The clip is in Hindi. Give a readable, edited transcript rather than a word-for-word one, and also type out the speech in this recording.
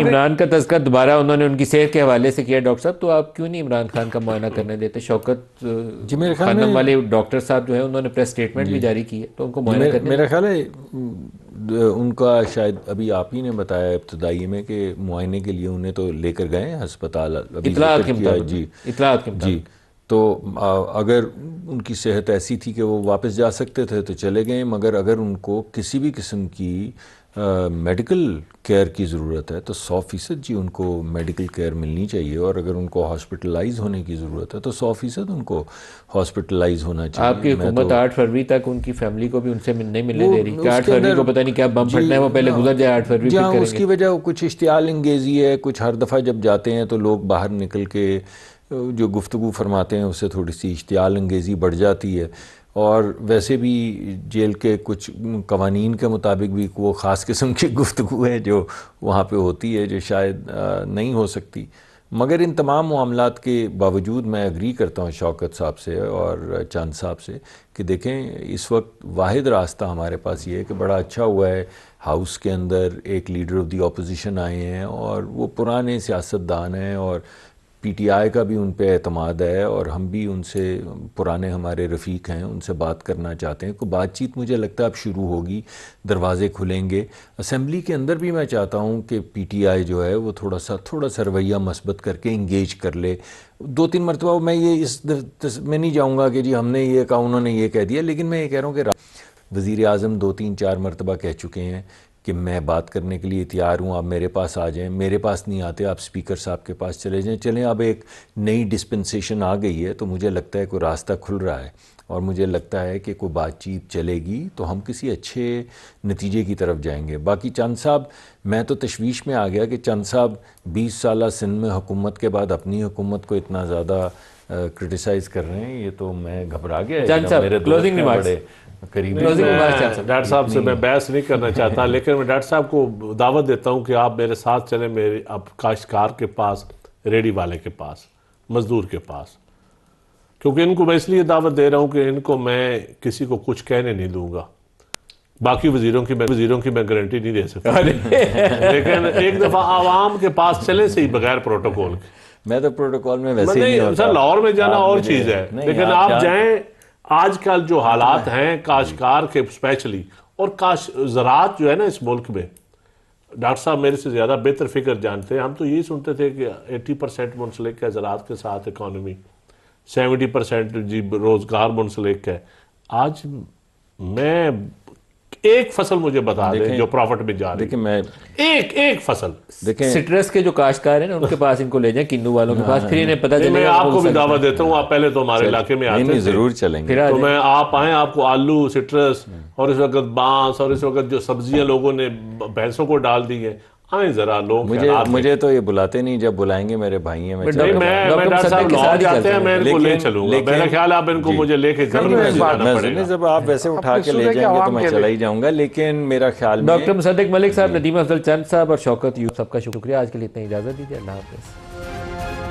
इमरान का तज़किरा दोबारा उन्होंने उनकी सेहत के हवाले से किया डॉक्टर साहब, तो आप क्यों नहीं इमरान खान का मुआयना करने देते? शौकत जी मेरे ख्याल खानम में वाले डॉक्टर साहब जो है उन्होंने प्रेस स्टेटमेंट भी जारी की है, तो उनको मुआयना करने मेरा ख्याल है उनका शायद अभी आप ही ने बताया इब्तदाई में कि मुआयने के लिए उन्हें तो लेकर गए अस्पताल, अभी इतलात के जिक्र किया मुताबिक जी इतलात के जी। मुताबिक तो अगर उनकी सेहत ऐसी थी कि वो वापस जा सकते थे तो चले गए, मगर अगर उनको किसी भी किस्म की मेडिकल केयर की ज़रूरत है तो 100% जी उनको मेडिकल केयर मिलनी चाहिए, और अगर उनको हॉस्पिटलाइज होने की ज़रूरत है तो 100% उनको हॉस्पिटलाइज होना चाहिए। आपकी हुकूमत 8 फरवरी तक उनकी फैमिली को भी उनसे नहीं मिलने दे रही कि 8 उसके फरवरी अंदर को पता नहीं क्या बम जी फटना है, वो पहले गुजर जाए, 8 फरवरी जी फिर हाँ, करेंगे। उसकी वजह कुछ इश्तियाल अंगेज़ी है, कुछ हर दफ़ा जब जाते हैं तो लोग बाहर निकल के जो गुफ्तगू फरमाते हैं उससे थोड़ी सी इश्तियाल अंगेज़ी बढ़ जाती है, और वैसे भी जेल के कुछ कवानीन के मुताबिक भी वो ख़ास किस्म की गुफ्तगू है जो वहाँ पे होती है जो शायद नहीं हो सकती। मगर इन तमाम मामलात के बावजूद मैं एग्री करता हूँ शौकत साहब से और चांद साहब से कि देखें इस वक्त वाहिद रास्ता हमारे पास ये है कि बड़ा अच्छा हुआ है हाउस के अंदर एक लीडर ऑफ दी अपोजिशन आए हैं और वो पुराने सियासतदान हैं और पीटीआई का भी उन पे एतमाद है, और हम भी उनसे पुराने हमारे रफ़ीक हैं, उनसे बात करना चाहते हैं। कोई बातचीत मुझे लगता है अब शुरू होगी, दरवाज़े खुलेंगे। असेंबली के अंदर भी मैं चाहता हूँ कि पीटीआई जो है वो थोड़ा सा रवैया मस्बत करके इंगेज कर ले। 2-3 मरतबा मैं ये मैं नहीं जाऊँगा कि जी हमने ये कहा उन्होंने ये कह दिया, लेकिन मैं ये कह रहा हूँ कि वज़ीर आज़म 2-3-4 मरतबा कह चुके हैं कि मैं बात करने के लिए तैयार हूँ, आप मेरे पास आ जाएं। मेरे पास नहीं आते आप स्पीकर साहब के पास चले जाएं। चलें, अब एक नई डिस्पेंसेशन आ गई है तो मुझे लगता है कोई रास्ता खुल रहा है, और मुझे लगता है कि कोई बातचीत चलेगी तो हम किसी अच्छे नतीजे की तरफ जाएंगे। बाकी चंद साहब, मैं तो तशवीश में आ गया कि चंद साहब 20 साल सिंध में हुकूमत के बाद अपनी हुकूमत को इतना ज़्यादा क्रिटिसाइज़ कर रहे हैं, ये तो मैं घबरा गया। मेरे क्लोजिंग रिमार्क्स करीबी डॉक्टर साहब से मैं बहस नहीं करना चाहता, लेकिन मैं डॉक्टर साहब को दावत देता हूं कि आप मेरे साथ चलें, मेरे अब काश्तकार के पास, रेडी वाले के पास, मजदूर के पास, क्योंकि इनको मैं इसलिए दावत दे रहा हूं कि इनको मैं किसी को कुछ कहने नहीं दूंगा। बाकी वजीरों की मैं गारंटी नहीं दे सकता लेकिन एक दफा आवाम के पास चले से ही बगैर प्रोटोकॉल के। मैं तो प्रोटोकॉल में वैसे नहीं होता। सर लाहौर में जाना और चीज है, लेकिन आप जाएं, आजकल जो हालात हैं काश्तकार के स्पेशली, और ज़राअत जो है ना इस मुल्क में, डॉक्टर साहब मेरे से ज़्यादा बेहतर फिक्र जानते हैं। हम तो यही सुनते थे कि 80% मुंसलिक है ज़राअत के साथ इकॉनमी, 70% जी रोज़गार मुंसलिक है। आज मैं एक फसल मुझे बता दें जो प्रॉफिट में जा रही है। देखिए मैं एक फसल, देखें सिट्रस के जो काश्तकार हैं ना उनके पास इनको ले जाएं, किन्नू वालों के पास, फिर इन्हें पता चलेगा। मैं आपको भी दावा देता हूँ, आप पहले तो हमारे इलाके में आते थे, जरूर चलेंगे। तो मैं आप आए, आपको आलू, सिट्रस और इस वक्त बांस और इस वक्त जो सब्जियां लोगों ने भैंसों को डाल दी है, आए जरा लोग। मुझे तो ये बुलाते नहीं, जब बुलाएंगे मेरे भाई हैं। मैं डॉक्टर साहब लाहौर जाते हैं, मैं इनको ले चलूंगा। मेरा ख्याल आप इनको मुझे लेके जब आप वैसे उठा के ले जाएंगे तो मैं चला ही जाऊंगा, लेकिन मेरा ख्याल डॉक्टर मुसद्दिक मलिक साहब, नदीम अफजल चंद साहब और शौकत यूसुफ, सबका शुक्रिया। आज के लिए इतना इजाजत दीजिए, अल्लाह हाफिज़।